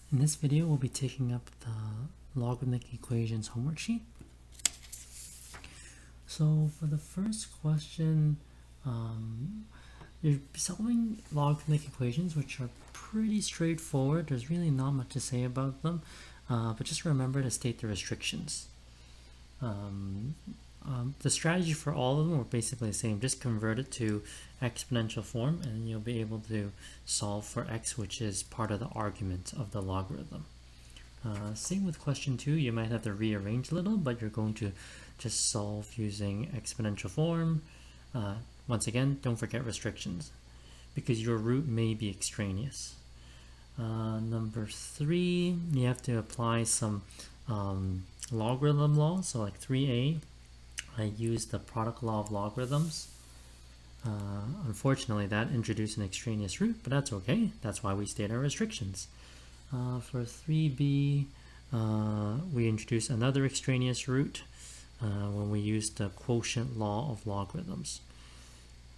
In this video, we'll be taking up the logarithmic equations homework sheet. So for the first question, you're solving logarithmic equations, which are pretty straightforward. There's really not much to say about them, but just remember to state the restrictions. The strategy for all of them are basically the same. Just convert it to exponential form and you'll be able to solve for x, which is part of the argument of the logarithm. Same with question 2, you might have to rearrange a little, but you're going to just solve using exponential form. Once again, don't forget restrictions because your root may be extraneous. Number 3, you have to apply some logarithm law. So like 3a, I used the product law of logarithms. Unfortunately, that introduced an extraneous root, but that's okay. That's why we state our restrictions. For 3b, we introduce another extraneous root when we use the quotient law of logarithms.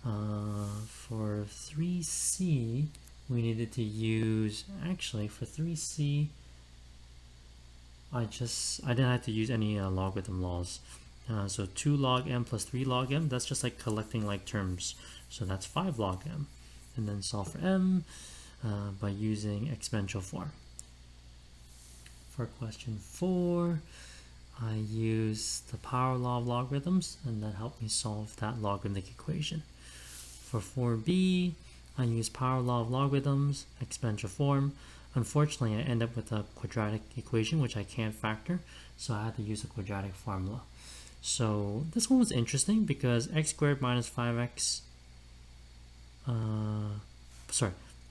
For 3c, we needed to use, actually for 3c, I didn't have to use any logarithm laws. So 2 log m plus 3 log m, that's just like collecting like terms. So that's 5 log m. And then solve for m by using exponential form. For question 4, I use the power law of logarithms, and that helped me solve that logarithmic equation. For 4b, I use power law of logarithms, exponential form. Unfortunately, I end up with a quadratic equation, which I can't factor, so I had to use a quadratic formula. So this one was interesting because x squared minus 5x,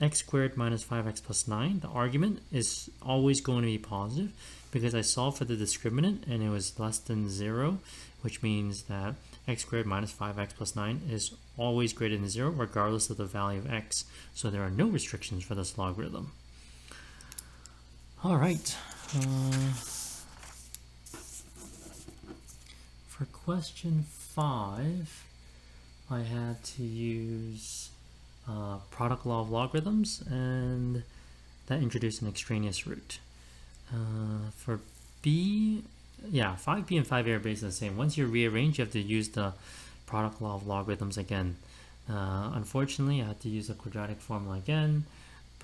x squared minus 5x plus 9, the argument is always going to be positive because I solved for the discriminant and it was less than 0, which means that x squared minus 5x plus 9 is always greater than 0 regardless of the value of x. So there are no restrictions for this logarithm. All right. For question 5, I had to use product law of logarithms, and that introduced an extraneous root. For b, 5b and 5a are basically the same. Once you rearrange, you have to use the product law of logarithms again. Unfortunately, I had to use a quadratic formula again,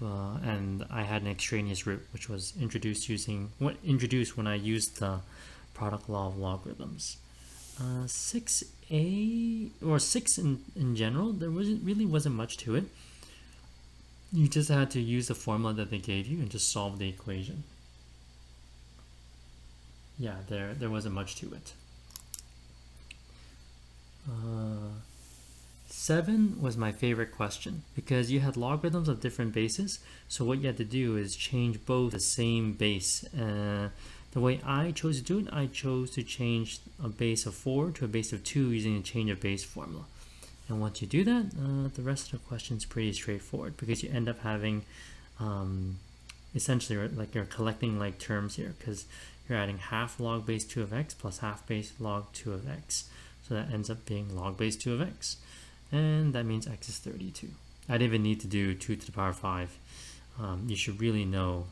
and I had an extraneous root, which was introduced when I used the product law of logarithms. 6a, or 6 in general, there really wasn't much to it. You just had to use the formula that they gave you and just solve the equation. Yeah, there wasn't much to it. 7 was my favorite question because you had logarithms of different bases, so what you had to do is change both the same base. The way I chose to do it, I chose to change a base of 4 to a base of 2 using a change of base formula. And once you do that, the rest of the question is pretty straightforward because you end up having essentially like you're collecting like terms here because you're adding half log base 2 of x plus half base log 2 of x. So that ends up being log base 2 of x. And that means x is 32. I didn't even need to do 2 to the power 5. You should really know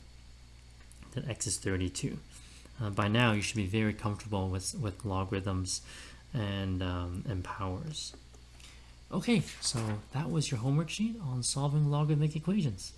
that x is 32. By now, you should be very comfortable with logarithms and powers. Okay, so that was your homework sheet on solving logarithmic equations.